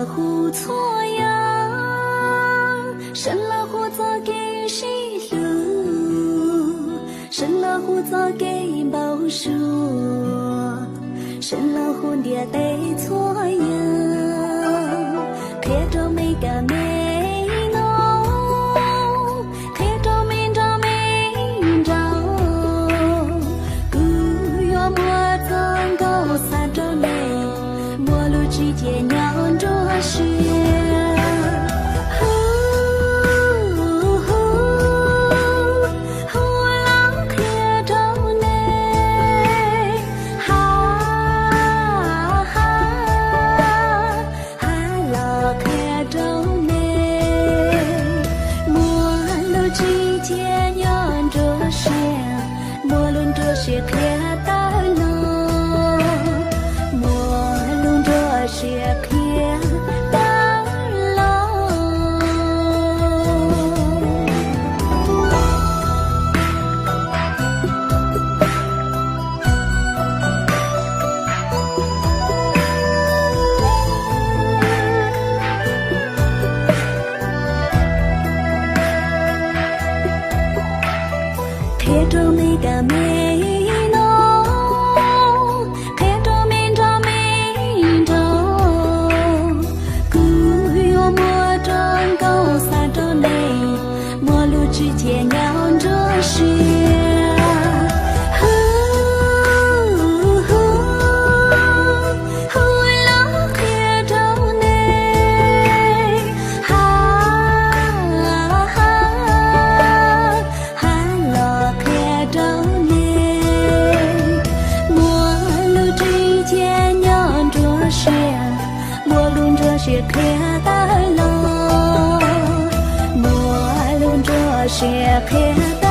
虎错呀，生了虎早给谁路？生了虎早给报数，生了虎爹得错呀，看着没个没弄，看着没着没着，古月莫曾高三着内，莫路之间娘着雪。是可大了，莫论这是可大了。看着每个美。之间娘着雪，了看着内，了看着内，莫路之间娘着雪，莫论着雪看大了。是可